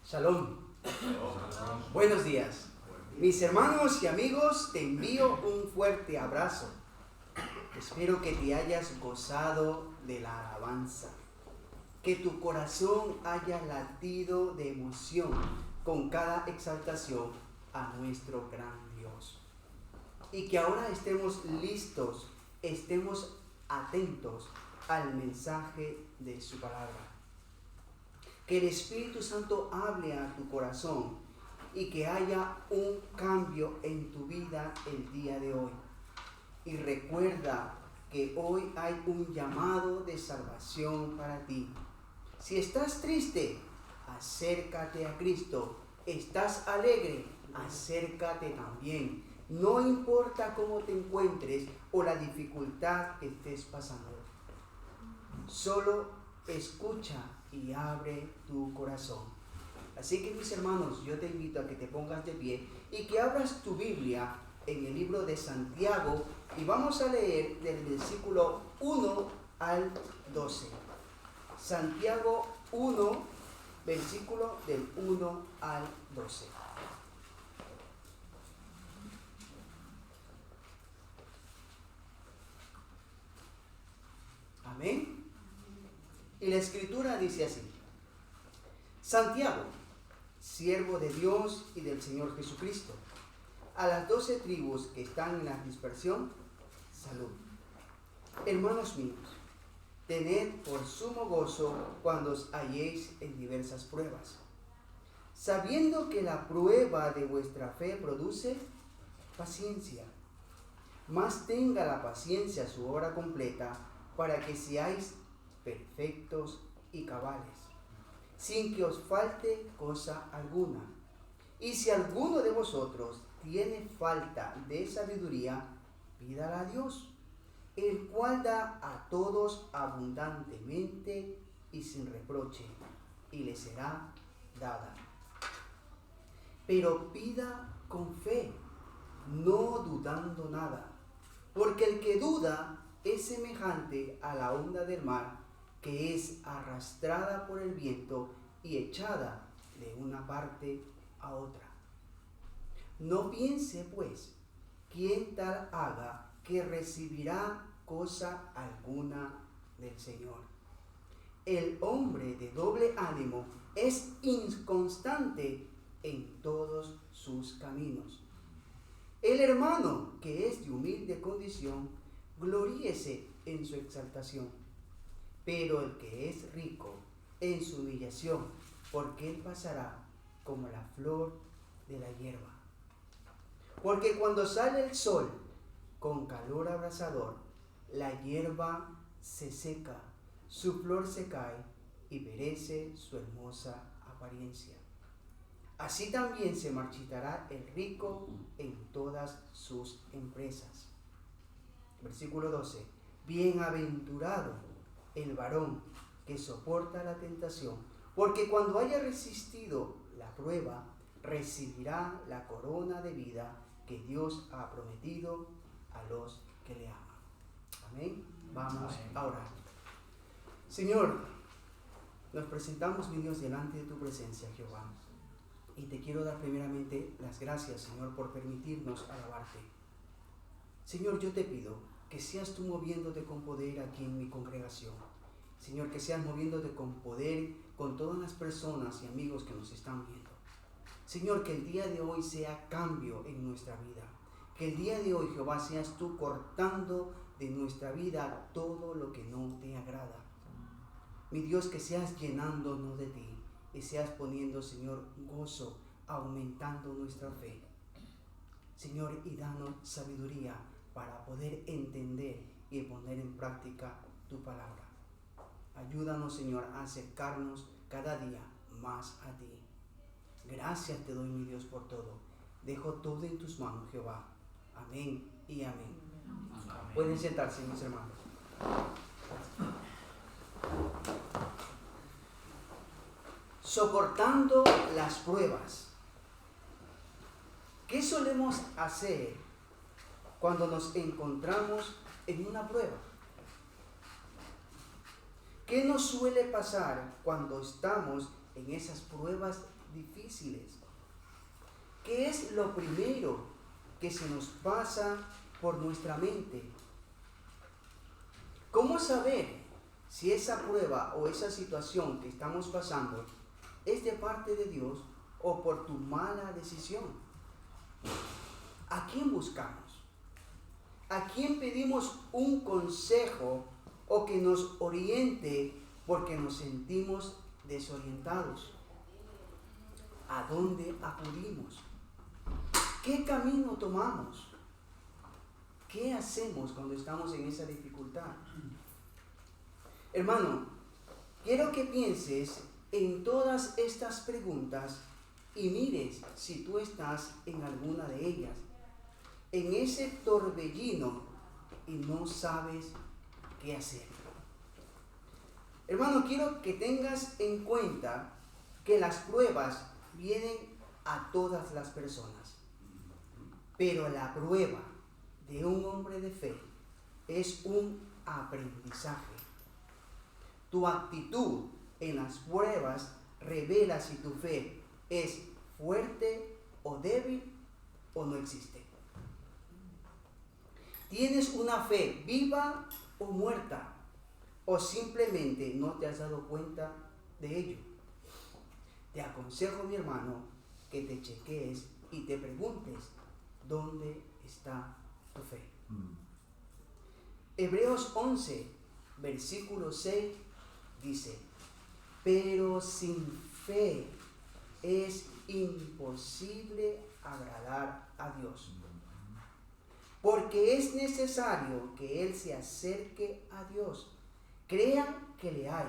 Shalom. Buenos días. Mis hermanos y amigos, te envío un fuerte abrazo. Espero que te hayas gozado de la alabanza, que tu corazón haya latido de emoción con cada exaltación a nuestro gran Dios. Y que ahora estemos listos, estemos atentos al mensaje de su palabra. Que el Espíritu Santo hable a tu corazón y que haya un cambio en tu vida el día de hoy. Y recuerda que hoy hay un llamado de salvación para ti. Si estás triste, acércate a Cristo. Estás alegre, acércate también. No importa cómo te encuentres o la dificultad que estés pasando. Solo escucha y abre tu corazón. Así que, mis hermanos, yo te invito a que te pongas de pie y que abras tu Biblia en el libro de Santiago y vamos a leer del versículo 1 al 12. Santiago 1, versículo del 1 al 12. Amén. Y la escritura dice así: Santiago, siervo de Dios y del Señor Jesucristo, a las 12 tribus que están en la dispersión, salud. Hermanos míos, tened por sumo gozo cuando os halléis en diversas pruebas, sabiendo que la prueba de vuestra fe produce paciencia. Mas tenga la paciencia su obra completa, para que seáis perfectos y cabales, sin que os falte cosa alguna. Y si alguno de vosotros tiene falta de sabiduría, pídala a Dios, el cual da a todos abundantemente y sin reproche, y le será dada. Pero pida con fe, no dudando nada, porque el que duda es semejante a la onda del mar, que es arrastrada por el viento y echada de una parte a otra. No piense, pues, quien tal haga que recibirá cosa alguna del Señor. El hombre de doble ánimo es inconstante en todos sus caminos. El hermano que es de humilde condición, gloríese en su exaltación, pero el que es rico en su humillación, porque él pasará como la flor de la hierba. Porque cuando sale el sol con calor abrasador, la hierba se seca, su flor se cae y perece su hermosa apariencia. Así también se marchitará el rico en todas sus empresas. Versículo 12. Bienaventurado el varón que soporta la tentación, porque cuando haya resistido la prueba, recibirá la corona de vida que Dios ha prometido a los que le aman. Amén. Vamos a orar. Señor, nos presentamos, mi Dios, delante de tu presencia, Jehová. Y te quiero dar primeramente las gracias, Señor, por permitirnos alabarte. Señor, yo te pido que seas tú moviéndote con poder aquí en mi congregación. Señor, que seas moviéndote con poder con todas las personas y amigos que nos están viendo. Señor, que el día de hoy sea cambio en nuestra vida. Que el día de hoy, Jehová, seas tú cortando de nuestra vida todo lo que no te agrada. Mi Dios, que seas llenándonos de ti y seas poniendo, Señor, gozo, aumentando nuestra fe. Señor, y danos sabiduría para poder entender y poner en práctica tu palabra. Ayúdanos, Señor, a acercarnos cada día más a ti. Gracias te doy, mi Dios, por todo. Dejo todo en tus manos, Jehová. Amén y amén. Amén. Pueden sentarse, mis hermanos. Soportando las pruebas. ¿Qué solemos hacer cuando nos encontramos en una prueba? ¿Qué nos suele pasar cuando estamos en esas pruebas difíciles. ¿Qué es lo primero que se nos pasa por nuestra mente? ¿Cómo saber si esa prueba o esa situación que estamos pasando es de parte de Dios o por tu mala decisión? ¿A quién buscamos? ¿A quién pedimos un consejo o que nos oriente porque nos sentimos desorientados? ¿A dónde acudimos? ¿Qué camino tomamos? ¿Qué hacemos cuando estamos en esa dificultad? Hermano, quiero que pienses en todas estas preguntas y mires si tú estás en alguna de ellas, en ese torbellino y no sabes qué hacer. Hermano, quiero que tengas en cuenta que las pruebas vienen a todas las personas, pero la prueba de un hombre de fe es un aprendizaje. Tu actitud en las pruebas revela si tu fe es fuerte o débil o no existe. ¿Tienes una fe viva o muerta? ¿O simplemente no te has dado cuenta de ello? Te aconsejo, mi hermano, que te chequees y te preguntes dónde está tu fe. Hebreos 11, versículo 6 dice: pero sin fe es imposible agradar a Dios, porque es necesario que Él se acerque a Dios, crean que le hay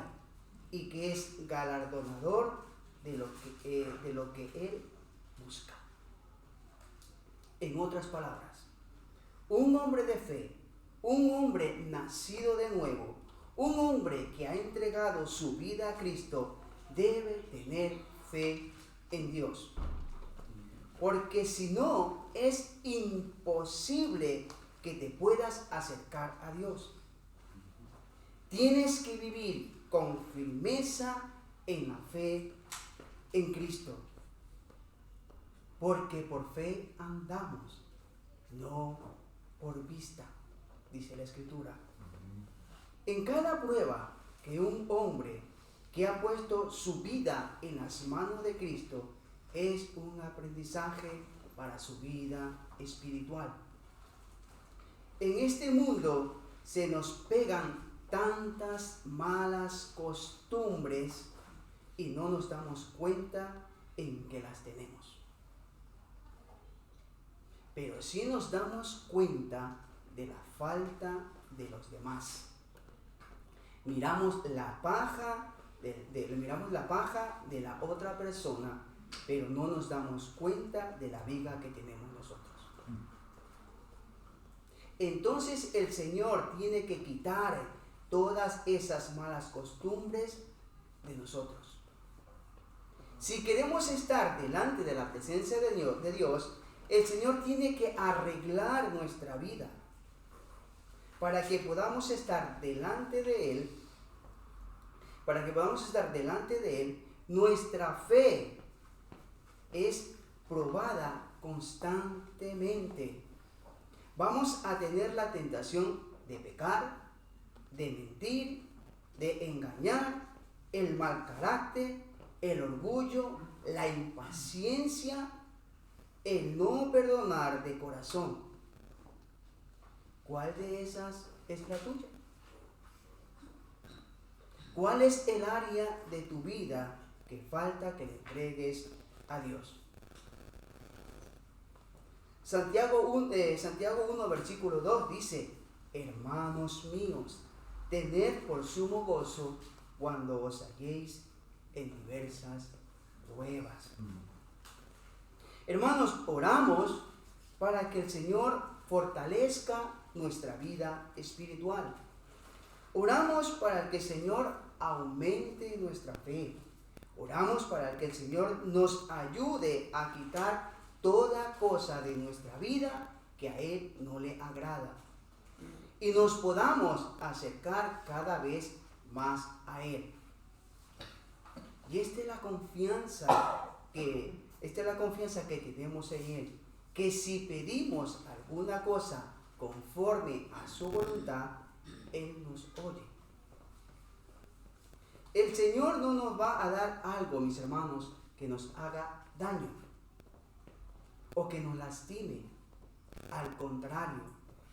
y que es galardonador de lo que Él busca. En otras palabras, un hombre de fe, un hombre nacido de nuevo, un hombre que ha entregado su vida a Cristo, debe tener fe en Dios. Porque si no, es imposible que te puedas acercar a Dios. Tienes que vivir con firmeza en la fe en Cristo. Porque por fe andamos, no por vista, dice la Escritura. En cada prueba que un hombre que ha puesto su vida en las manos de Cristo es un aprendizaje para su vida espiritual. En este mundo se nos pegan tantas malas costumbres y no nos damos cuenta en que las tenemos. Pero sí nos damos cuenta de la falta de los demás. Miramos la paja de la otra persona, pero no nos damos cuenta de la viga que tenemos nosotros. Entonces el Señor tiene que quitar todas esas malas costumbres de nosotros. Si queremos estar delante de la presencia de Dios, el Señor tiene que arreglar nuestra vida para que podamos estar delante de Él. Para que podamos estar delante de Él, nuestra fe es probada constantemente. Vamos a tener la tentación de pecar, de mentir, de engañar, el mal carácter, el orgullo, la impaciencia, el no perdonar de corazón. ¿Cuál de esas es la tuya? ¿Cuál es el área de tu vida que falta que le entregues a Dios? Santiago 1, versículo 2 dice: hermanos míos, tened por sumo gozo cuando os halléis en diversas pruebas. Hermanos, oramos para que el Señor fortalezca nuestra vida espiritual. Oramos para que el Señor aumente nuestra fe. Oramos para que el Señor nos ayude a quitar toda cosa de nuestra vida que a Él no le agrada. Y nos podamos acercar cada vez más a Él. Y esta es la confianza que esta es la confianza que tenemos en Él, que si pedimos alguna cosa conforme a su voluntad, Él nos oye. El Señor no nos va a dar algo, mis hermanos, que nos haga daño o que nos lastime. Al contrario,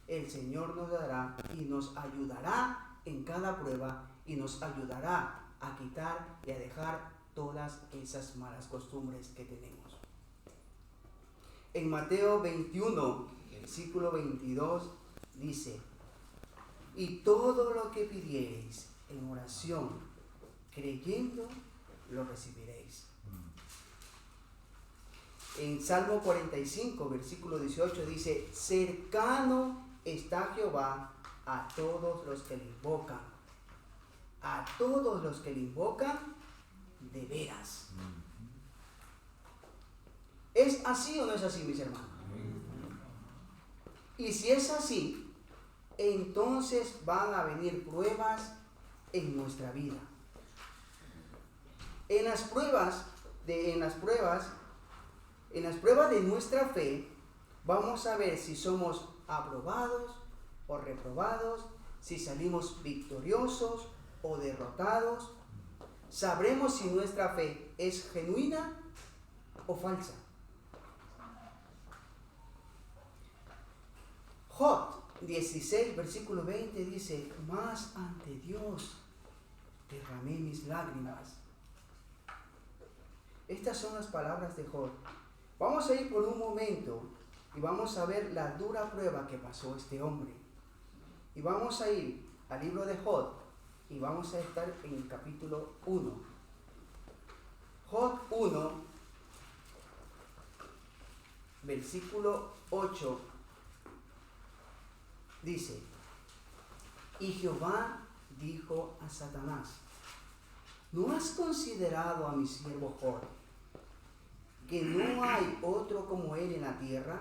el Señor nos dará y nos ayudará en cada prueba y nos ayudará a quitar y a dejar todas esas malas costumbres que tenemos. En Mateo 21, versículo 22, dice: y todo lo que pidiereis en oración, creyendo, lo recibiréis. En Salmo 45, versículo 18 dice: cercano está Jehová a todos los que le invocan. A todos los que le invocan de veras. ¿Es así o no es así, mis hermanos? Y si es así, entonces van a venir pruebas en nuestra vida. En las pruebas de nuestra fe, vamos a ver si somos aprobados o reprobados, si salimos victoriosos o derrotados. Sabremos si nuestra fe es genuina o falsa. Job 16, versículo 20 dice: mas ante Dios derramé mis lágrimas. Estas son las palabras de Job. Vamos a ir por un momento y vamos a ver la dura prueba que pasó este hombre. Y vamos a ir al libro de Job y vamos a estar en el capítulo 1. Job 1, versículo 8, dice: y Jehová dijo a Satanás: ¿no has considerado a mi siervo Job, que no hay otro como él en la tierra,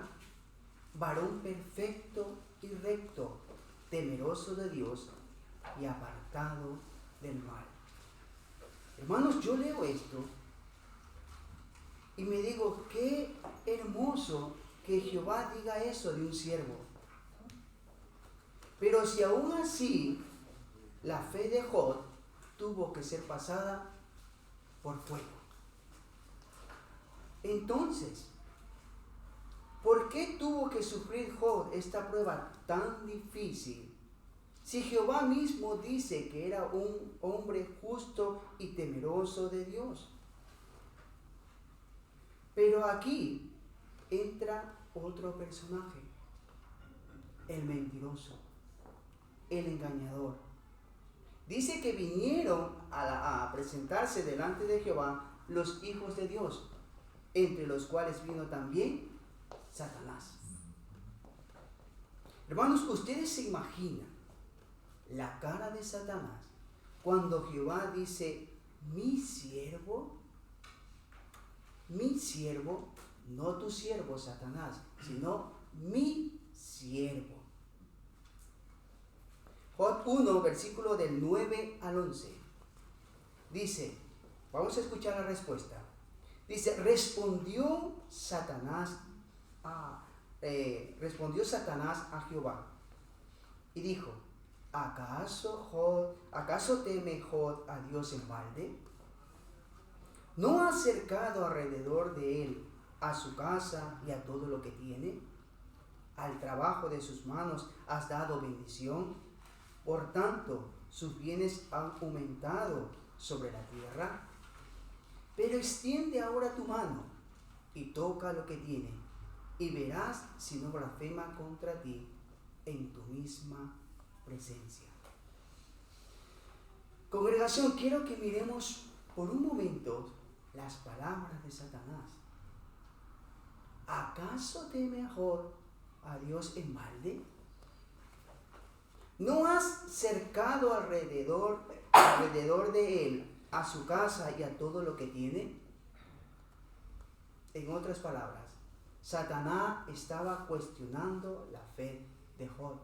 varón perfecto y recto, temeroso de Dios y apartado del mal? Hermanos, yo leo esto y me digo, qué hermoso que Jehová diga eso de un siervo. Pero si aún así la fe de Job tuvo que ser pasada por fuego. Entonces, ¿por qué tuvo que sufrir Job esta prueba tan difícil? Si Jehová mismo dice que era un hombre justo y temeroso de Dios. Pero aquí entra otro personaje, el mentiroso, el engañador. Dice que vinieron a presentarse delante de Jehová los hijos de Dios, entre los cuales vino también Satanás. Hermanos, ustedes se imaginan la cara de Satanás cuando Jehová dice: mi siervo, no tu siervo Satanás, sino mi siervo. Job 1, versículo del 9 al 11. Dice, vamos a escuchar la respuesta. Dice: respondió Satanás a Jehová y dijo: ¿acaso teme Job a Dios en balde? ¿No ha cercado alrededor de él a su casa y a todo lo que tiene? Al trabajo de sus manos has dado bendición. Por tanto, sus bienes han aumentado sobre la tierra. Pero extiende ahora tu mano y toca lo que tiene, y verás si no blasfema contra ti en tu misma presencia. Congregación, quiero que miremos por un momento las palabras de Satanás. ¿Acaso teme Job a Dios en balde? ¿No has cercado alrededor de él a su casa y a todo lo que tiene? En otras palabras, Satanás estaba cuestionando la fe de Job,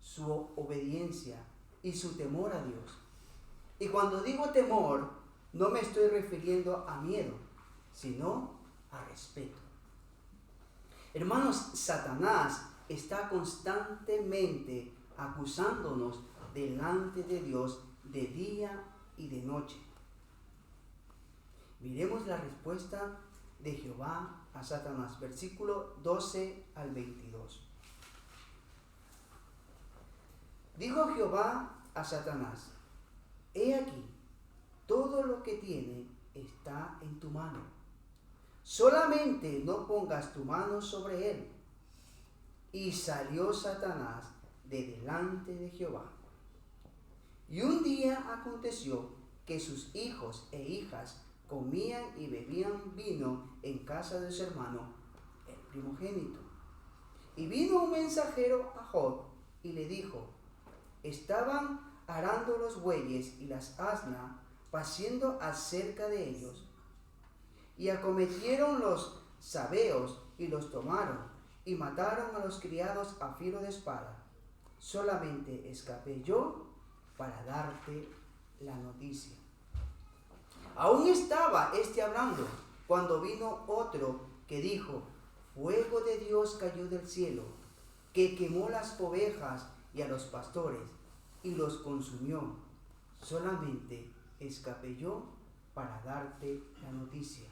su obediencia y su temor a Dios. Y cuando digo temor, no me estoy refiriendo a miedo, sino a respeto. Hermanos, Satanás está constantemente acusándonos delante de Dios de día y de noche. Miremos la respuesta de Jehová a Satanás, versículo 12 al 22. Dijo Jehová a Satanás: he aquí, todo lo que tiene está en tu mano. Solamente no pongas tu mano sobre él. Y salió Satanás de delante de Jehová. Y un día aconteció que sus hijos e hijas comían y bebían vino en casa de su hermano, el primogénito. Y vino un mensajero a Job y le dijo: estaban arando los bueyes y las asnas, paciendo acerca de ellos. Y acometieron los sabeos y los tomaron, y mataron a los criados a filo de espada. Solamente escapé yo para darte la noticia. Aún estaba hablando, cuando vino otro que dijo: fuego de Dios cayó del cielo, que quemó las ovejas y a los pastores, y los consumió. Solamente escapé yo para darte la noticia.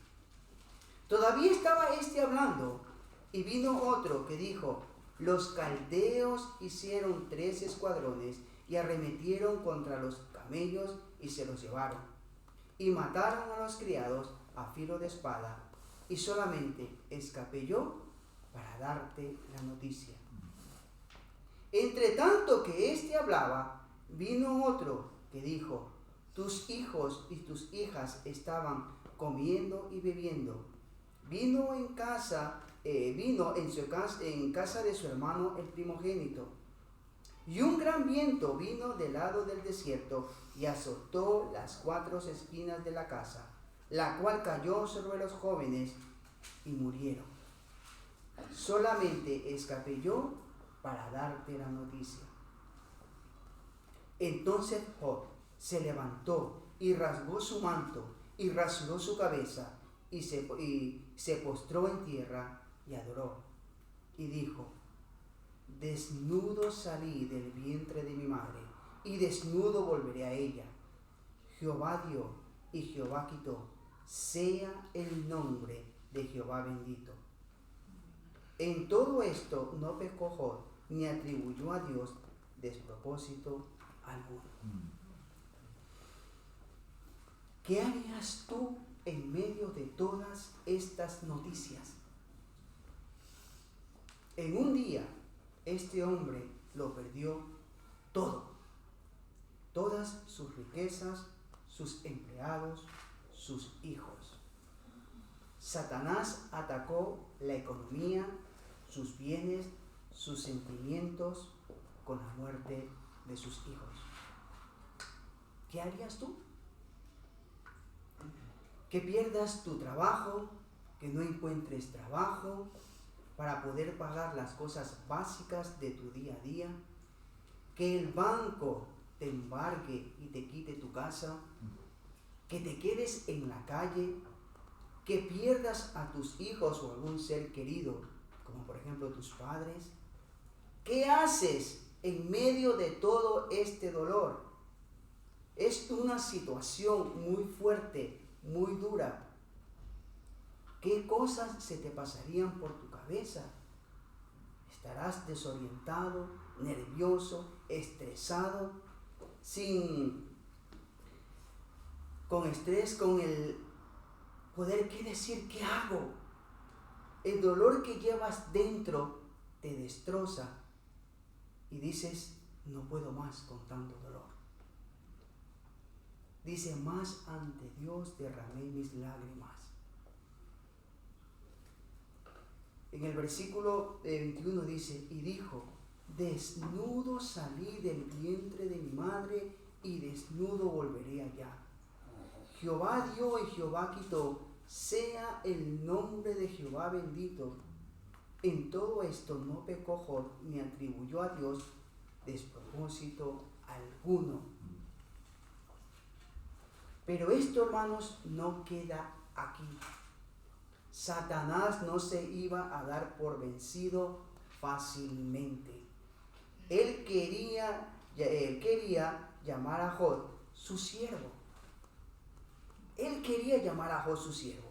Todavía estaba hablando, y vino otro que dijo: los caldeos hicieron 3 escuadrones y arremetieron contra los camellos y se los llevaron, y mataron a los criados a filo de espada, y solamente escapé yo para darte la noticia. Entre tanto que hablaba, vino otro que dijo: tus hijos y tus hijas estaban comiendo y bebiendo. Vino en casa de su hermano el primogénito. Y un gran viento vino del lado del desierto y azotó las 4 esquinas de la casa, la cual cayó sobre los jóvenes y murieron. Solamente escapé yo para darte la noticia. Entonces Job se levantó y rasgó su manto y rasuró su cabeza y se postró en tierra y adoró. Y dijo: desnudo salí del vientre de mi madre, y desnudo volveré a ella. Jehová dio y Jehová quitó, sea el nombre de Jehová bendito. En todo esto no pecó Job, ni atribuyó a Dios despropósito alguno. ¿Qué harías tú en medio de todas estas noticias? En un día, este hombre lo perdió todo. Todas sus riquezas, sus empleados, sus hijos. Satanás atacó la economía, sus bienes, sus sentimientos con la muerte de sus hijos. ¿Qué harías tú? Que pierdas tu trabajo, que no encuentres trabajo para poder pagar las cosas básicas de tu día a día, que el banco te embargue y te quite tu casa, que te quedes en la calle, que pierdas a tus hijos o algún ser querido, como por ejemplo tus padres. ¿Qué haces en medio de todo este dolor? Es una situación muy fuerte, muy dura. ¿Qué cosas se te pasarían por tu cabeza? Estarás desorientado, nervioso, estresado, con estrés, con el poder qué decir, qué hago. El dolor que llevas dentro te destroza y dices: no puedo más con tanto dolor. Dice: más ante Dios derramé mis lágrimas. En el versículo 21 dice: y dijo: desnudo salí del vientre de mi madre, y desnudo volveré allá. Jehová dio y Jehová quitó, sea el nombre de Jehová bendito. En todo esto no pecó Job, ni atribuyó a Dios despropósito alguno. Pero esto, hermanos, no queda aquí. Satanás no se iba a dar por vencido fácilmente. Él quería llamar a Job su siervo. Él quería llamar a Job su siervo.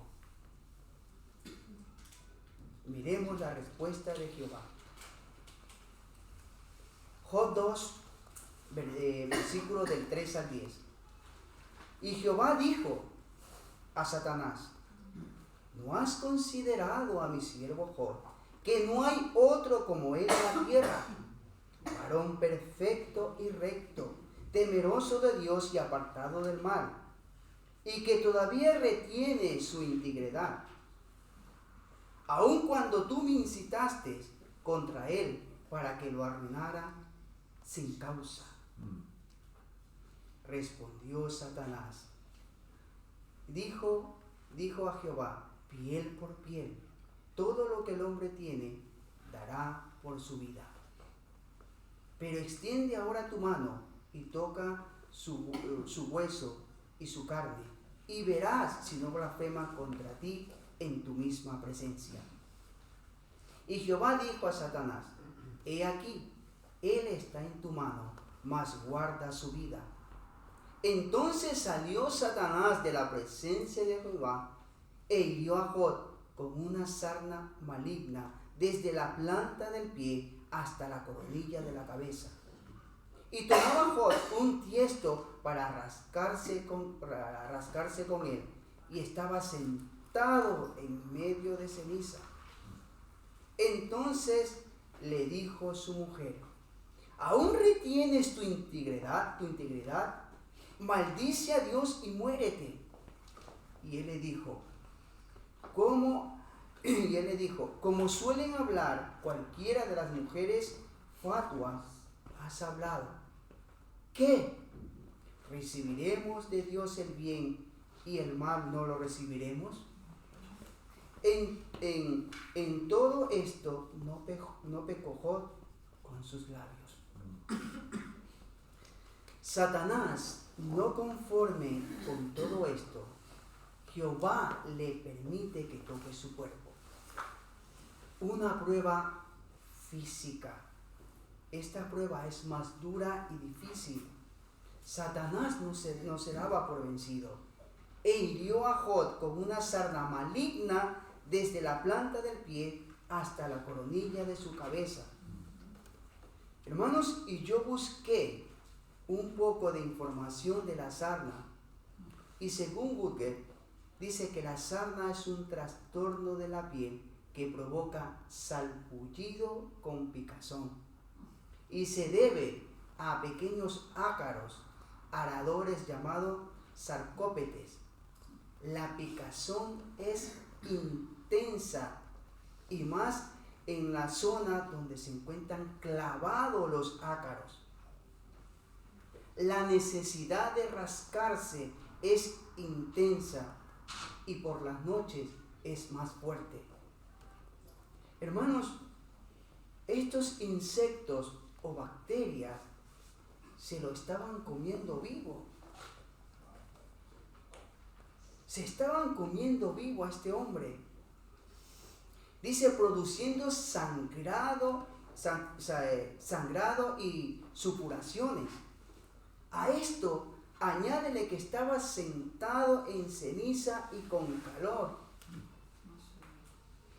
Miremos la respuesta de Jehová. Job 2, versículos del 3 al 10. Y Jehová dijo a Satanás: ¿no has considerado a mi siervo Job, que no hay otro como él en la tierra, varón perfecto y recto, temeroso de Dios y apartado del mal, y que todavía retiene su integridad? Aun cuando tú me incitaste contra él para que lo arruinara sin causa. Respondió Satanás. Dijo a Jehová: piel por piel, todo lo que el hombre tiene dará por su vida. Pero extiende ahora tu mano y toca su hueso y su carne, y verás si no blasfema contra ti en tu misma presencia. Y Jehová dijo a Satanás: he aquí, él está en tu mano, mas guarda su vida. Entonces salió Satanás de la presencia de Jehová e hirió a Job con una sarna maligna desde la planta del pie hasta la coronilla de la cabeza. Y tomaba Job un tiesto para rascarse con él, y estaba sentado en medio de ceniza. Entonces le dijo su mujer: ¿aún retienes tu integridad? Maldice a Dios y muérete. Y él le dijo: como suelen hablar cualquiera de las mujeres fatuas, has hablado. ¿Qué? ¿Recibiremos de Dios el bien y el mal no lo recibiremos? En todo esto no pecó Job con sus labios. Satanás, no conforme con todo esto, Jehová le permite que toque su cuerpo. Una prueba física. Esta prueba es más dura y difícil. Satanás no se daba por vencido e hirió a Job con una sarna maligna desde la planta del pie hasta la coronilla de su cabeza. Hermanos, y yo busqué un poco de información de la sarna, y según Google dice que la sarna es un trastorno de la piel que provoca salpullido con picazón y se debe a pequeños ácaros aradores llamados sarcópetes. La picazón es intensa y más en la zona donde se encuentran clavados los ácaros. La necesidad de rascarse es intensa y por las noches es más fuerte. Hermanos, estos insectos o bacterias se lo estaban comiendo vivo. Se estaban comiendo vivo a este hombre. Dice, produciendo sangrado y supuraciones. A esto añádele que estaba sentado en ceniza y con calor.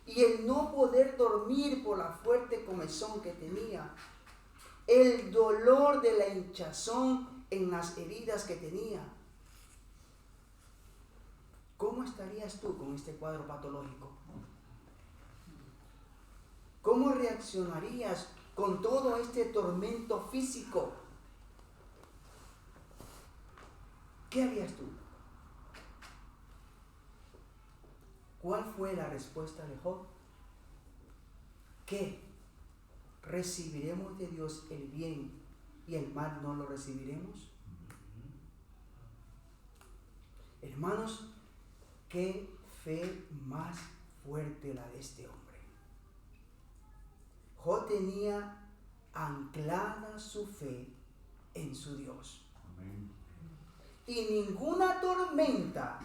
Y el no poder dormir por la fuerte comezón que tenía. El dolor de la hinchazón en las heridas que tenía. ¿Cómo estarías tú con este cuadro patológico? ¿Cómo reaccionarías con todo este tormento físico? ¿Qué harías tú? ¿Cuál fue la respuesta de Job? ¿Qué? ¿Recibiremos de Dios el bien y el mal no lo recibiremos? Hermanos, qué fe más fuerte la de este hombre. Job tenía anclada su fe en su Dios. Amén. Y ninguna tormenta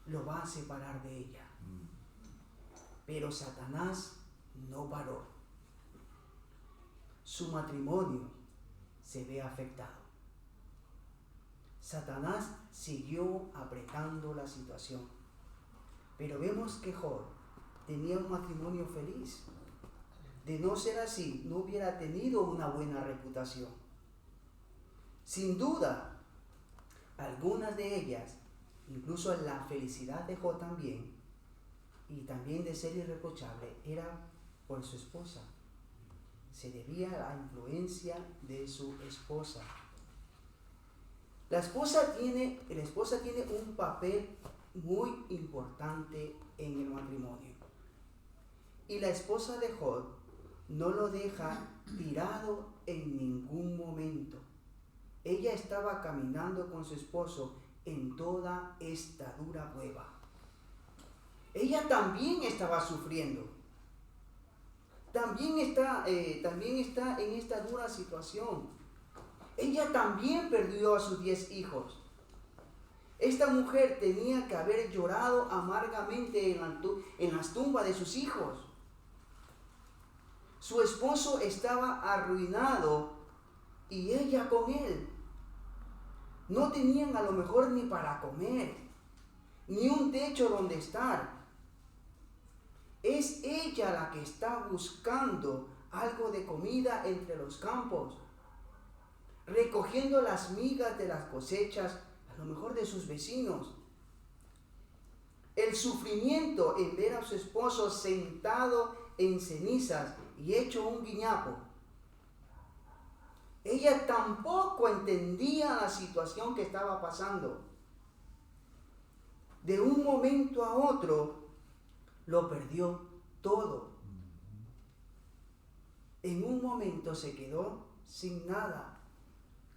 lo va a separar de ella. Pero Satanás no paró. Su matrimonio se ve afectado. Satanás siguió apretando la situación. Pero vemos que Job tenía un matrimonio feliz. De no ser así, no hubiera tenido una buena reputación. Sin duda, algunas de ellas, incluso la felicidad de Job también, y también de ser irreprochable, era por su esposa. Se debía a la influencia de su esposa. La esposa tiene un papel muy importante en el matrimonio. Y la esposa de Job no lo deja tirado en ningún momento. Ella estaba caminando con su esposo en toda esta dura prueba. Ella también estaba sufriendo. También está en esta dura situación. Ella también perdió a sus 10 hijos. Esta mujer tenía que haber llorado amargamente en las tumbas de sus hijos. Su esposo estaba arruinado y ella con él. No tenían a lo mejor ni para comer, ni un techo donde estar. Es ella la que está buscando algo de comida entre los campos, recogiendo las migas de las cosechas, a lo mejor de sus vecinos. El sufrimiento en ver a su esposo sentado en cenizas y hecho un guiñapo. Ella tampoco entendía la situación que estaba pasando. De un momento a otro, lo perdió todo. En un momento se quedó sin nada,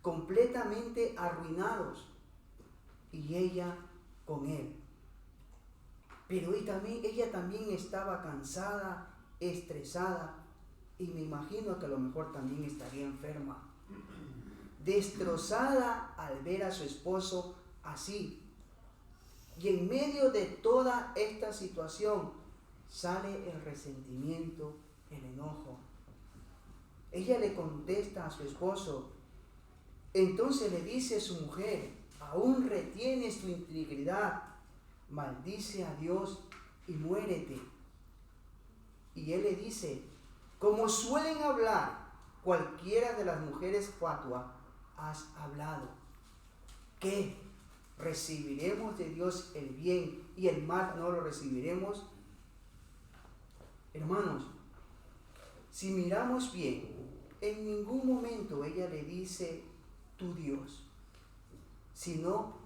completamente arruinados, y ella con él. Pero ella también estaba cansada, estresada, y me imagino que a lo mejor también estaría enferma, destrozada al ver a su esposo así. Y en medio de toda esta situación sale el resentimiento, el enojo. Ella le contesta a su esposo. Entonces le dice a su mujer: aún retienes tu integridad, maldice a Dios y muérete. Y él le dice: como suelen hablar cualquiera de las mujeres fatua, has hablado. ¿Qué? ¿Recibiremos de Dios el bien y el mal no lo recibiremos? Hermanos, si miramos bien, en ningún momento ella le dice tu Dios, sino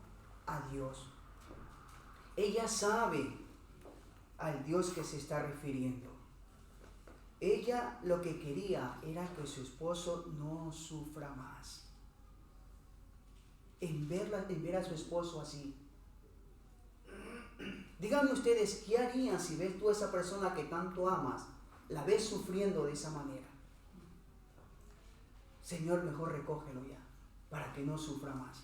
a Dios. Ella sabe al Dios que se está refiriendo. Ella lo que quería era que su esposo no sufra más. En ver a su esposo así. Díganme ustedes, ¿qué harían si ves tú a esa persona que tanto amas, la ves sufriendo de esa manera? Señor, mejor recógelo ya, para que no sufra más.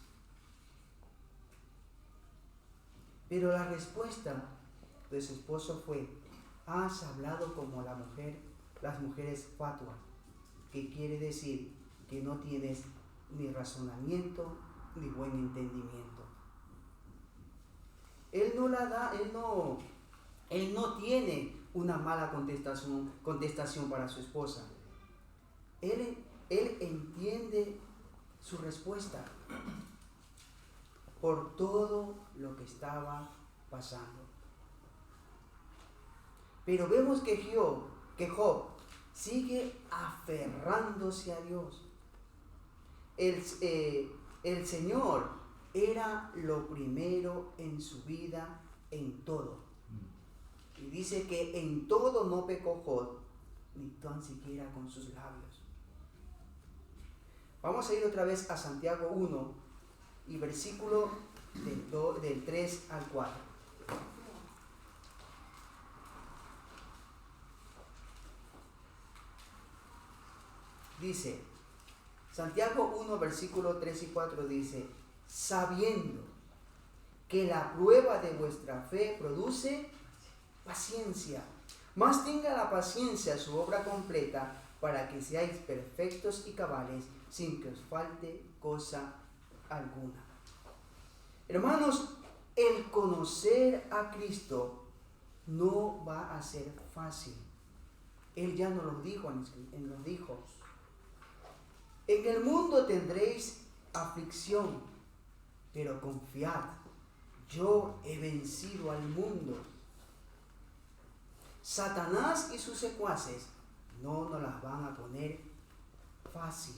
Pero la respuesta de su esposo fue: has hablado como las mujeres fatuas, que quiere decir que no tienes ni razonamiento ni buen entendimiento. Él no tiene una mala contestación para su esposa. Él entiende su respuesta por todo lo que estaba pasando. Pero vemos que Job sigue aferrándose a Dios. El Señor era lo primero en su vida, en todo. Y dice que en todo no pecó Job, ni tan siquiera con sus labios. Vamos a ir otra vez a Santiago 1 y versículo del 3 al 4. Dice, Santiago 1, versículo 3 y 4 dice: sabiendo que la prueba de vuestra fe produce paciencia, Mas tenga la paciencia su obra completa, para que seáis perfectos y cabales, sin que os falte cosa alguna. Hermanos, el conocer a Cristo no va a ser fácil. Él ya nos lo dijo, nos dijo: en el mundo tendréis aflicción, pero confiad, yo he vencido al mundo. Satanás y sus secuaces no nos las van a poner fácil.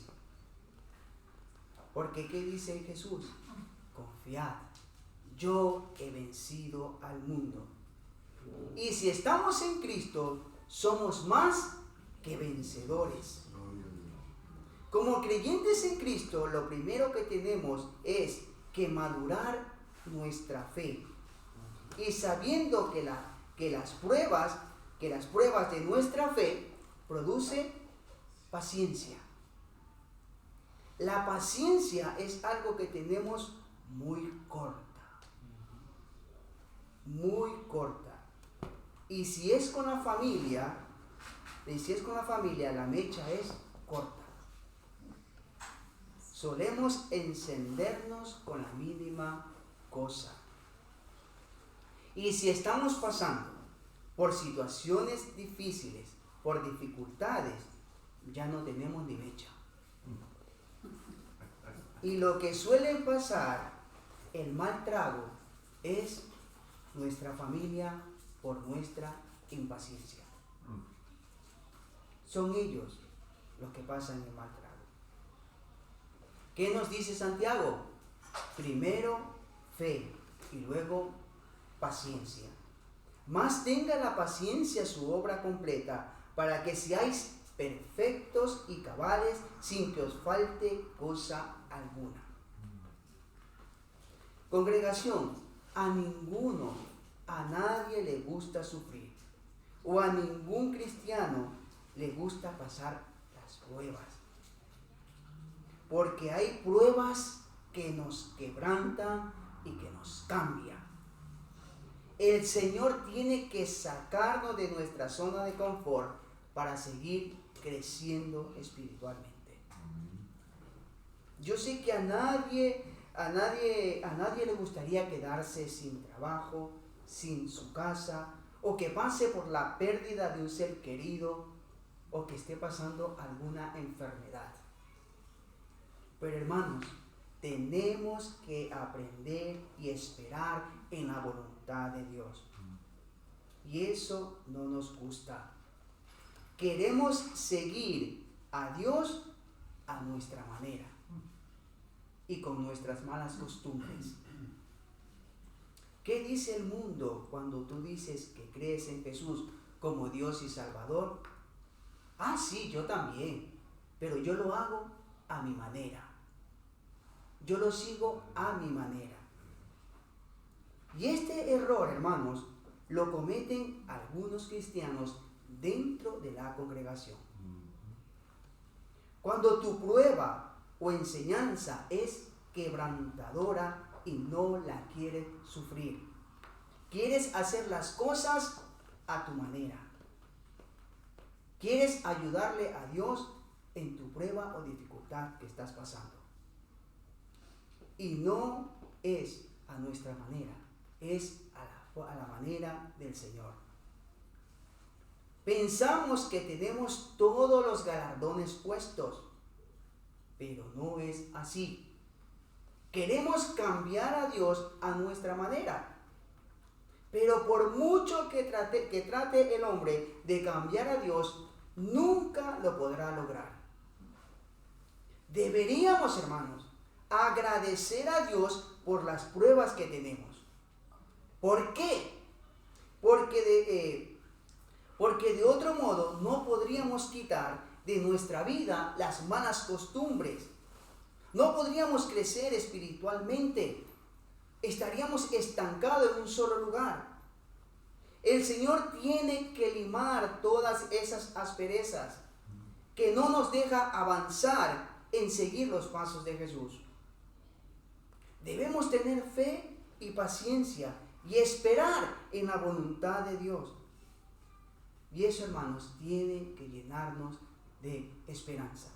Porque ¿qué dice Jesús? Confiad, yo he vencido al mundo. Y si estamos en Cristo, somos más que vencedores. Como creyentes en Cristo, lo primero que tenemos es que madurar nuestra fe. Y sabiendo que las pruebas de nuestra fe producen paciencia. La paciencia es algo que tenemos muy corta. Muy corta. Y si es con la familia, la mecha es corta. Solemos encendernos con la mínima cosa. Y si estamos pasando por situaciones difíciles, por dificultades, ya no tenemos ni mecha. Y lo que suele pasar, el mal trago, es nuestra familia por nuestra impaciencia. Son ellos los que pasan el mal trago. ¿Qué nos dice Santiago? Primero fe y luego paciencia. Mas tenga la paciencia su obra completa, para que seáis perfectos y cabales, sin que os falte cosa alguna. Congregación, a nadie le gusta sufrir, o a ningún cristiano le gusta pasar las pruebas. Porque hay pruebas que nos quebrantan y que nos cambian. El Señor tiene que sacarnos de nuestra zona de confort para seguir creciendo espiritualmente. Yo sé que a nadie le gustaría quedarse sin trabajo, sin su casa, o que pase por la pérdida de un ser querido, o que esté pasando alguna enfermedad. Pero hermanos, tenemos que aprender y esperar en la voluntad de Dios. Y eso no nos gusta. Queremos seguir a Dios a nuestra manera y con nuestras malas costumbres. ¿Qué dice el mundo cuando tú dices que crees en Jesús como Dios y Salvador? Ah, sí, yo también, pero yo lo hago a mi manera. Yo lo sigo a mi manera. Y este error, hermanos, lo cometen algunos cristianos dentro de la congregación. Cuando tu prueba o enseñanza es quebrantadora y no la quieres sufrir, quieres hacer las cosas a tu manera, quieres ayudarle a Dios en tu prueba o dificultad que estás pasando. Y no es a nuestra manera, es a la manera del Señor. Pensamos que tenemos todos los galardones puestos, pero no es así. Queremos cambiar a Dios a nuestra manera, pero por mucho que trate el hombre de cambiar a Dios, nunca lo podrá lograr. Deberíamos, hermanos, agradecer a Dios por las pruebas que tenemos. ¿Por qué? Porque de otro modo no podríamos quitar de nuestra vida las malas costumbres. No podríamos crecer espiritualmente. Estaríamos estancados en un solo lugar. El Señor tiene que limar todas esas asperezas que no nos deja avanzar en seguir los pasos de Jesús. Debemos tener fe y paciencia y esperar en la voluntad de Dios. Y eso, hermanos, tiene que llenarnos de esperanza.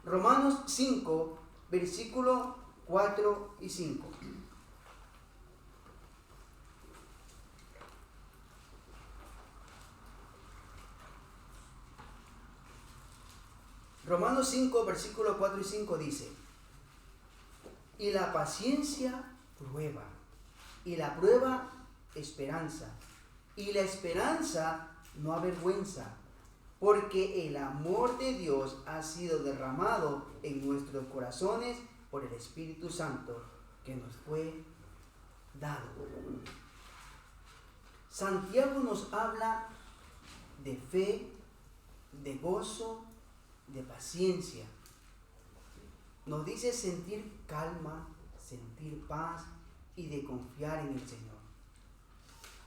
Romanos 5, versículo 4 y 5. Romanos 5, versículo 4 y 5 dice: y la paciencia prueba, y la prueba esperanza, y la esperanza no avergüenza, porque el amor de Dios ha sido derramado en nuestros corazones por el Espíritu Santo que nos fue dado. Santiago nos habla de fe, de gozo, de paciencia. Nos dice sentir calma, sentir paz y de confiar en el Señor.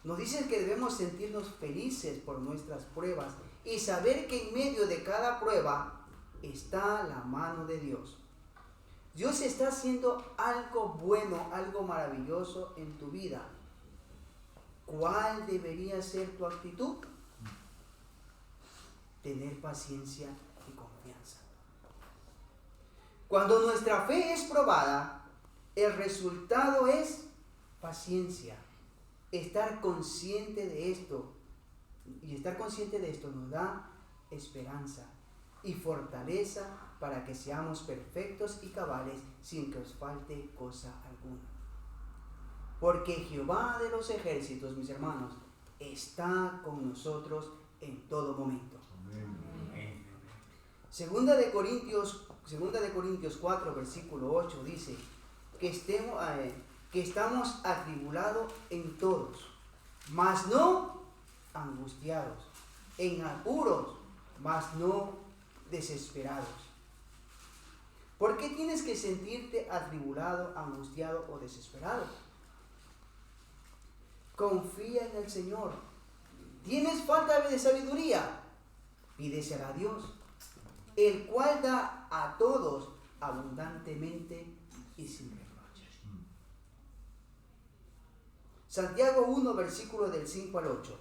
Nos dice que debemos sentirnos felices por nuestras pruebas y saber que en medio de cada prueba está la mano de Dios. Dios está haciendo algo bueno, algo maravilloso en tu vida. ¿Cuál debería ser tu actitud? Tener paciencia y confianza. Cuando nuestra fe es probada, el resultado es paciencia. Estar consciente de esto, y estar consciente de esto nos da esperanza y fortaleza para que seamos perfectos y cabales sin que os falte cosa alguna. Porque Jehová de los ejércitos, mis hermanos, está con nosotros en todo momento. Amén. Segunda de Corintios 4, versículo 8 dice que estamos atribulados en todos, mas no angustiados, en apuros, mas no desesperados. ¿Por qué tienes que sentirte atribulado, angustiado o desesperado? Confía en el Señor. ¿Tienes falta de sabiduría? Pídesela a Dios, el cual da a todos abundantemente y sin reproches. Santiago 1, versículo del 5 al 8.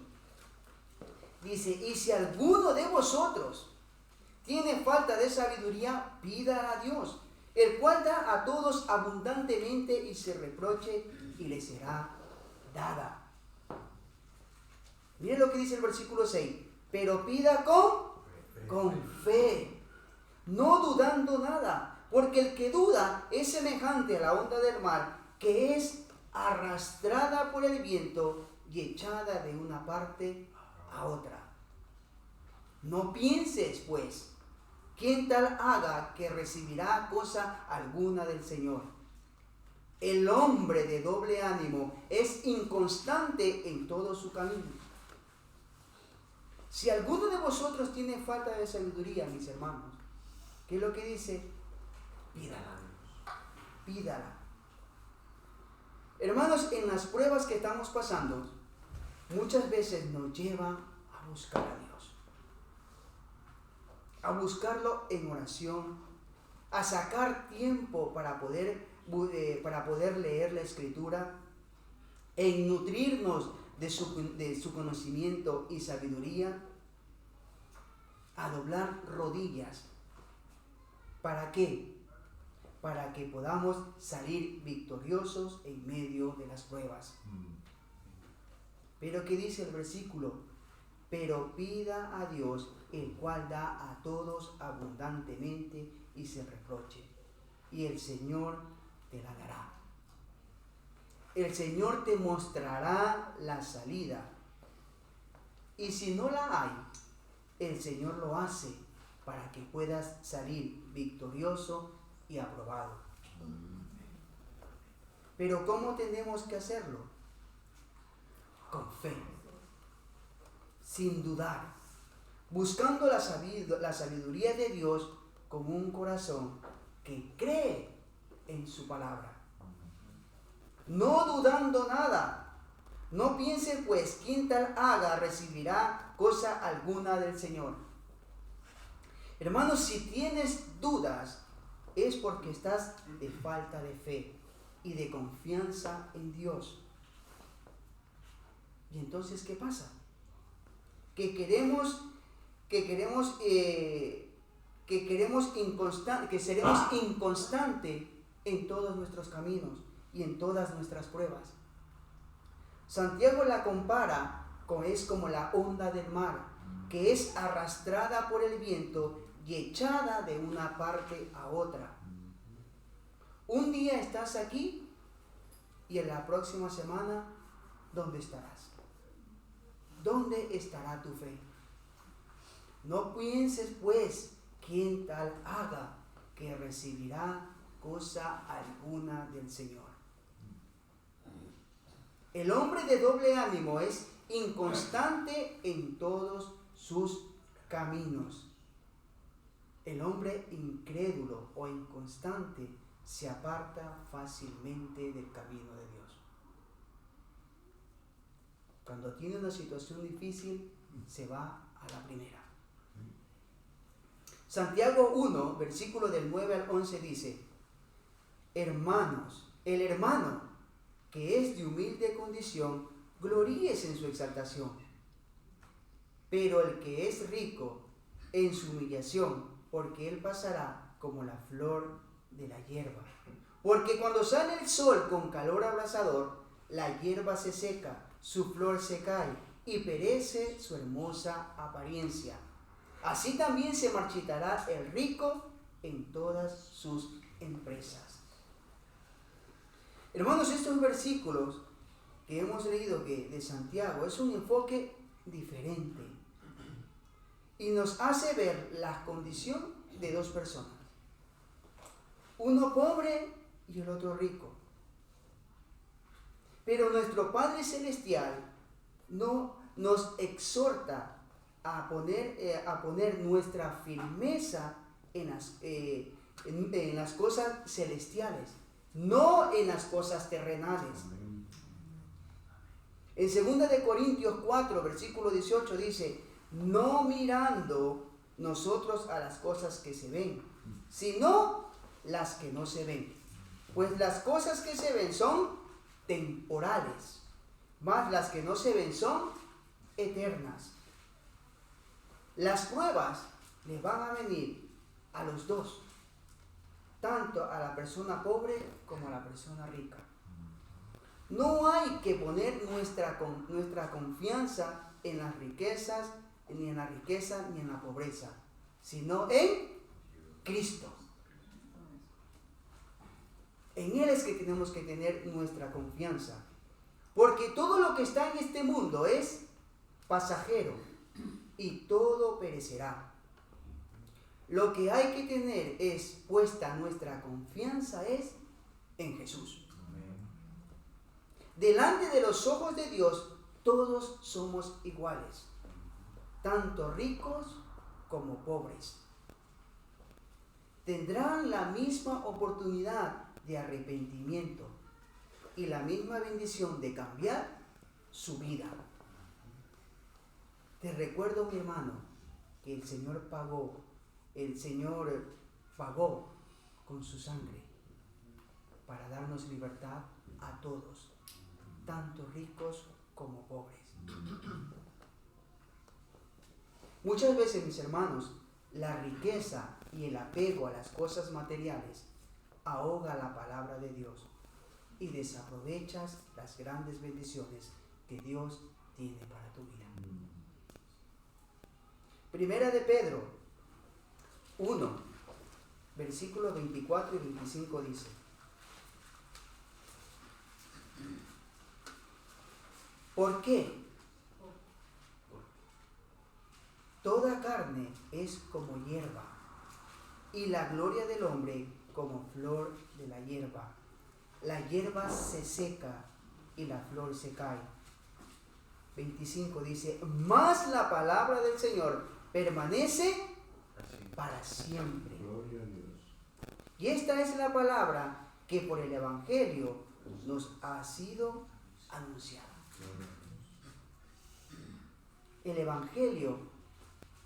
Dice: y si alguno de vosotros tiene falta de sabiduría, pida a Dios, el cual da a todos abundantemente y sin reproche, y le será dada. Miren lo que dice el versículo 6. Pero pida con fe, no dudando nada, porque el que duda es semejante a la onda del mar, que es arrastrada por el viento y echada de una parte a otra. No pienses, pues, quien tal haga que recibirá cosa alguna del Señor. El hombre de doble ánimo es inconstante en todo su camino. Si alguno de vosotros tiene falta de sabiduría, mis hermanos, ¿qué es lo que dice? Pídala. Pídala. Hermanos, en las pruebas que estamos pasando, muchas veces nos llevan a buscar a Dios. A buscarlo en oración, a sacar tiempo para poder leer la Escritura, en nutrirnos de su conocimiento y sabiduría, a doblar rodillas. ¿Para qué? Para que podamos salir victoriosos en medio de las pruebas. Pero ¿qué dice el versículo? Pero pida a Dios, el cual da a todos abundantemente y sin reproche, y el Señor te la dará. El Señor te mostrará la salida. Y si no la hay, el Señor lo hace para que puedas salir victorioso y aprobado. Pero ¿cómo tenemos que hacerlo? Con fe, sin dudar, buscando la sabiduría de Dios con un corazón que cree en su palabra. No dudando nada. No piense pues quien tal haga recibirá cosa alguna del Señor. Hermanos, si tienes dudas, es porque estás de falta de fe y de confianza en Dios. ¿Y entonces qué pasa? que seremos inconstantes en todos nuestros caminos y en todas nuestras pruebas. Santiago la compara es como la onda del mar, que es arrastrada por el viento y echada de una parte a otra. Un día estás aquí y en la próxima semana, ¿dónde estarás? ¿Dónde estará tu fe? No pienses, pues, quien tal haga, que recibirá cosa alguna del Señor. El hombre de doble ánimo es inconstante en todos sus caminos. El hombre incrédulo o inconstante se aparta fácilmente del camino de Dios. Cuando tiene una situación difícil, se va a la primera. Santiago 1, versículo del 9 al 11 dice: Hermanos, el hermano que es de humilde condición, gloríese en su exaltación. Pero el que es rico en su humillación, porque él pasará como la flor de la hierba. Porque cuando sale el sol con calor abrasador, la hierba se seca, su flor se cae y perece su hermosa apariencia. Así también se marchitará el rico en todas sus empresas. Hermanos, estos versículos que hemos leído de Santiago es un enfoque diferente y nos hace ver la condición de dos personas, uno pobre y el otro rico. Pero nuestro Padre Celestial no nos exhorta a poner nuestra firmeza en las cosas celestiales, no en las cosas terrenales. En 2 Corintios 4, versículo 18 dice: no mirando nosotros a las cosas que se ven, sino las que no se ven. Pues las cosas que se ven son temporales, mas las que no se ven son eternas. Las pruebas les van a venir a los dos, tanto a la persona pobre como a la persona rica. No hay que poner nuestra confianza en las riquezas, ni en la riqueza, ni en la pobreza, sino en Cristo. En Él es que tenemos que tener nuestra confianza, porque todo lo que está en este mundo es pasajero y todo perecerá. Lo que hay que tener es puesta nuestra confianza es en Jesús. Delante de los ojos de Dios, todos somos iguales, tanto ricos como pobres. Tendrán la misma oportunidad de arrepentimiento y la misma bendición de cambiar su vida. Te recuerdo, mi hermano, que el Señor pagó con su sangre para darnos libertad a todos, tanto ricos como pobres. Muchas veces, mis hermanos, la riqueza y el apego a las cosas materiales ahoga la palabra de Dios y desaprovechas las grandes bendiciones que Dios tiene para tu vida. Primera de Pedro 1, versículos 24 y 25 dice: ¿por qué? Toda carne es como hierba, y la gloria del hombre como flor de la hierba. La hierba se seca y la flor se cae. 25 dice: mas la palabra del Señor permanece para siempre. Gloria a Dios. Y esta es la palabra que por el Evangelio nos ha sido anunciada. El Evangelio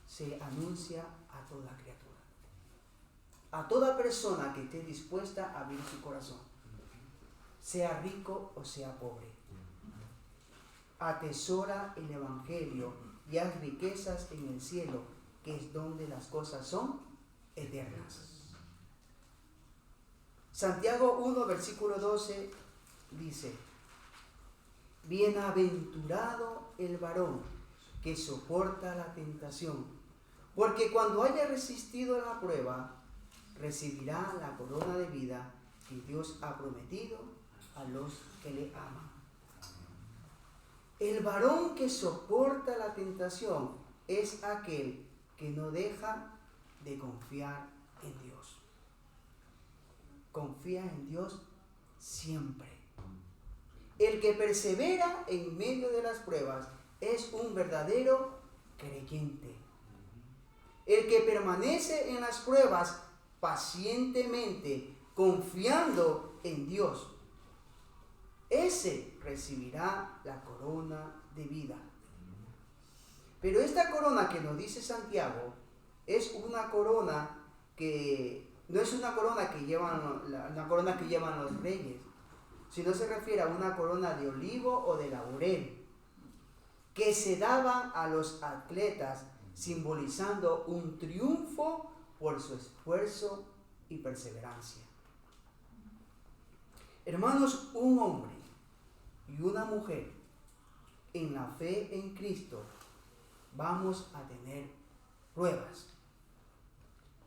se anuncia a toda criatura, a toda persona que esté dispuesta a abrir su corazón, sea rico o sea pobre. Atesora el Evangelio y haz riquezas en el cielo, que es donde las cosas son eternas. Santiago 1, versículo 12 dice: bienaventurado el varón que soporta la tentación, porque cuando haya resistido la prueba, recibirá la corona de vida que Dios ha prometido a los que le aman. El varón que soporta la tentación es aquel que no deja de confiar en Dios. Confía en Dios siempre. El que persevera en medio de las pruebas es un verdadero creyente. El que permanece en las pruebas pacientemente, confiando en Dios, ese recibirá la corona de vida. Pero esta corona que nos dice Santiago es una corona que no es una corona que llevan los reyes, sino se refiere a una corona de olivo o de laurel que se daban a los atletas, simbolizando un triunfo por su esfuerzo y perseverancia. Hermanos, un hombre y una mujer en la fe en Cristo vamos a tener pruebas.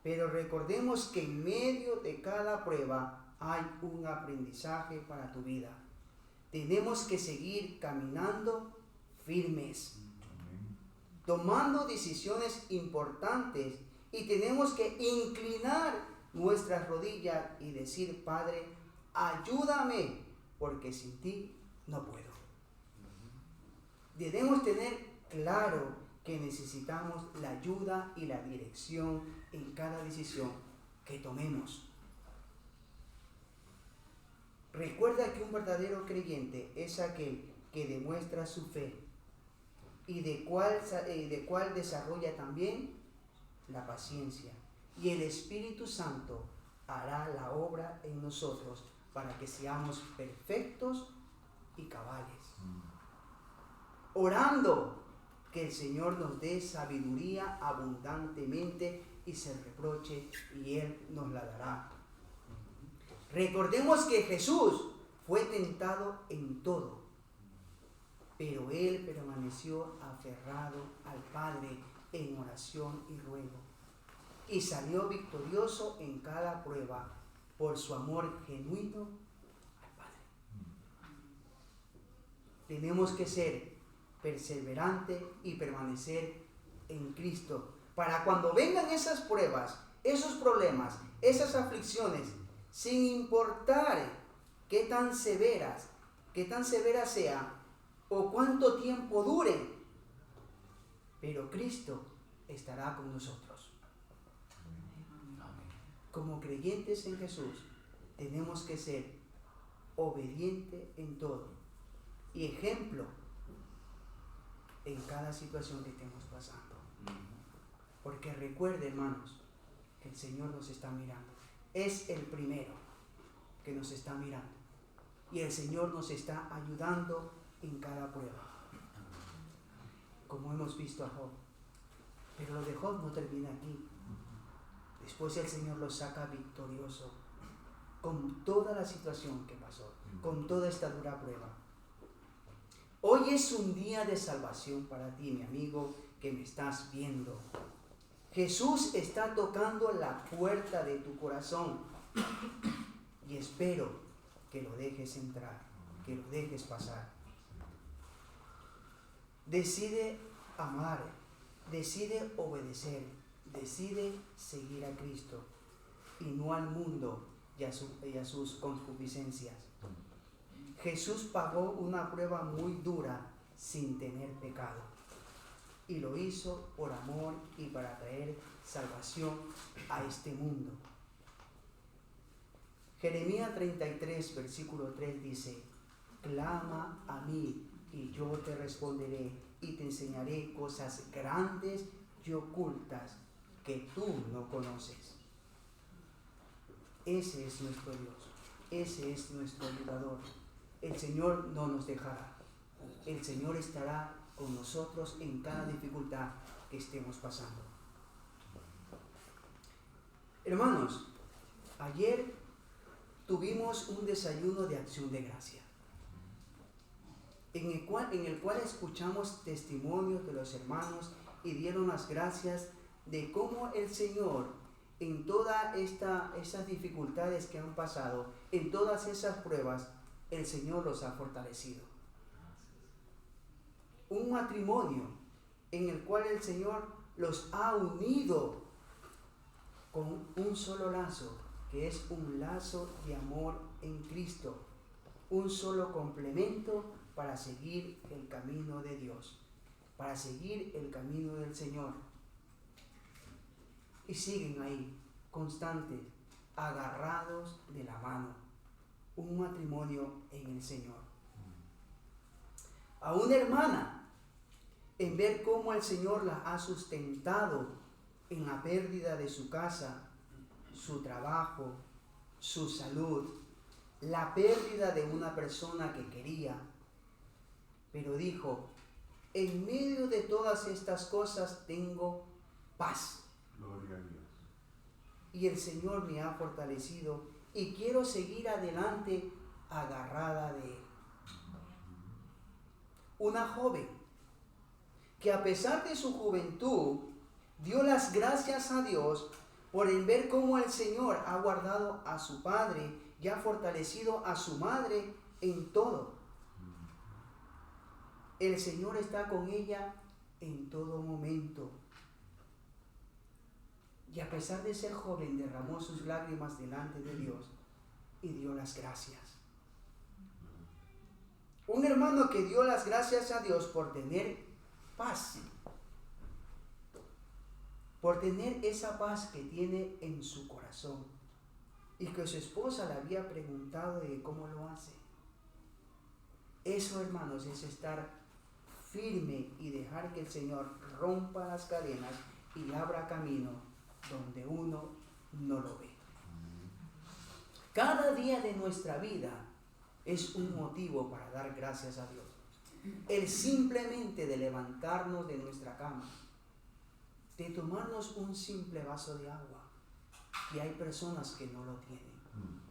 Pero recordemos que en medio de cada prueba hay un aprendizaje para tu vida. Tenemos que seguir caminando firmes, tomando decisiones importantes, y tenemos que inclinar nuestras rodillas y decir: Padre, ayúdame, porque sin ti no puedo. Debemos tener claro que necesitamos la ayuda y la dirección en cada decisión que tomemos. Recuerda que un verdadero creyente es aquel que demuestra su fe y de cual desarrolla también la paciencia. Y el Espíritu Santo hará la obra en nosotros para que seamos perfectos y cabales. Orando que el Señor nos dé sabiduría abundantemente y sin reproche, y Él nos la dará. Recordemos que Jesús fue tentado en todo, pero Él permaneció aferrado al Padre en oración y ruego, y salió victorioso en cada prueba por su amor genuino al Padre. Tenemos que ser perseverantes y permanecer en Cristo, para cuando vengan esas pruebas, esos problemas, esas aflicciones, sin importar qué tan severas sean o cuánto tiempo duren, pero Cristo estará con nosotros. Como creyentes en Jesús, tenemos que ser obedientes en todo y ejemplo en cada situación que estemos pasando. Porque recuerde, hermanos, que el Señor nos está mirando. Es el primero que nos está mirando. Y el Señor nos está ayudando en cada prueba. Como hemos visto a Job. Pero lo de Job no termina aquí. Después el Señor lo saca victorioso con toda la situación que pasó, con toda esta dura prueba. Hoy es un día de salvación para ti, mi amigo, que me estás viendo. Jesús está tocando la puerta de tu corazón y espero que lo dejes entrar, que lo dejes pasar. Decide amar, decide obedecer, decide seguir a Cristo y no al mundo y a sus concupiscencias. Jesús pagó una prueba muy dura sin tener pecado. Y lo hizo por amor y para traer salvación a este mundo. Jeremías 33, versículo 3 dice: clama a mí y yo te responderé y te enseñaré cosas grandes y ocultas que tú no conoces. Ese es nuestro Dios, ese es nuestro ayudador. El Señor no nos dejará, el Señor estará con nosotros en cada dificultad que estemos pasando. Hermanos, ayer tuvimos un desayuno de acción de gracia, en el cual escuchamos testimonios de los hermanos y dieron las gracias de cómo el Señor, en todas esas dificultades que han pasado, en todas esas pruebas, el Señor los ha fortalecido. Un matrimonio en el cual el Señor los ha unido con un solo lazo, que es un lazo de amor en Cristo, un solo complemento para seguir el camino de Dios, para seguir el camino del Señor. Y siguen ahí, constantes, agarrados de la mano, un matrimonio en el Señor. A una hermana, en ver cómo el Señor la ha sustentado en la pérdida de su casa, su trabajo, su salud, la pérdida de una persona que quería, pero dijo, en medio de todas estas cosas tengo paz. Gloria a Dios. Y el Señor me ha fortalecido y quiero seguir adelante agarrada de Él. Una joven que a pesar de su juventud dio las gracias a Dios por el ver cómo el Señor ha guardado a su padre y ha fortalecido a su madre en todo. El Señor está con ella en todo momento. Y a pesar de ser joven, derramó sus lágrimas delante de Dios y dio las gracias. Un hermano que dio las gracias a Dios por tener paz, por tener esa paz que tiene en su corazón y que su esposa le había preguntado de cómo lo hace. Eso, hermanos, es estar firme y dejar que el Señor rompa las cadenas y abra camino donde uno no lo ve. Cada día de nuestra vida es un motivo para dar gracias a Dios. El simplemente de levantarnos de nuestra cama, de tomarnos un simple vaso de agua, y hay personas que no lo tienen,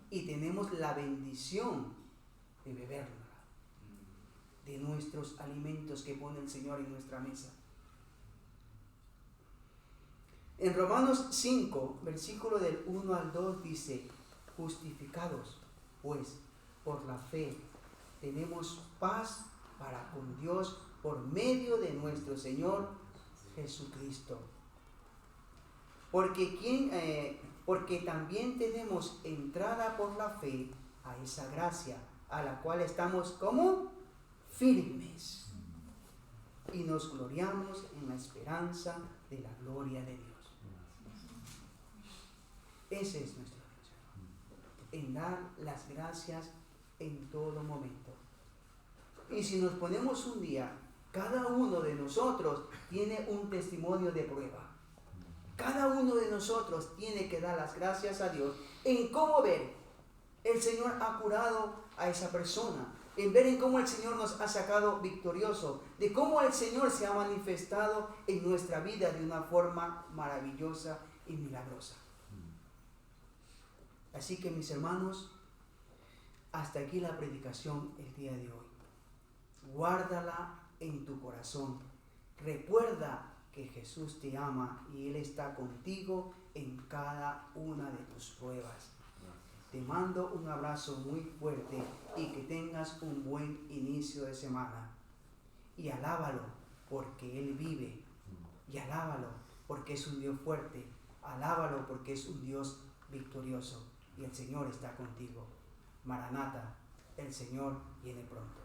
y tenemos la bendición de beberla, de nuestros alimentos que pone el Señor en nuestra mesa. En Romanos 5, versículo del 1 al 2 dice, justificados, pues, por la fe, tenemos paz para con Dios por medio de nuestro Señor Jesucristo. Porque también tenemos entrada por la fe a esa gracia, a la cual estamos como firmes. Y nos gloriamos en la esperanza de la gloria de Dios. Ese es nuestro Dios, en dar las gracias en todo momento. Y si nos ponemos un día, cada uno de nosotros tiene un testimonio de prueba. Cada uno de nosotros tiene que dar las gracias a Dios en cómo ver el Señor ha curado a esa persona, en ver en cómo el Señor nos ha sacado victorioso, de cómo el Señor se ha manifestado en nuestra vida de una forma maravillosa y milagrosa. Así que, mis hermanos, hasta aquí la predicación el día de hoy. Guárdala en tu corazón. Recuerda que Jesús te ama y Él está contigo en cada una de tus pruebas. Te mando un abrazo muy fuerte y que tengas un buen inicio de semana. Y alábalo porque Él vive. Y alábalo porque es un Dios fuerte. Alábalo porque es un Dios victorioso. Y el Señor está contigo. Maranata, el Señor viene pronto.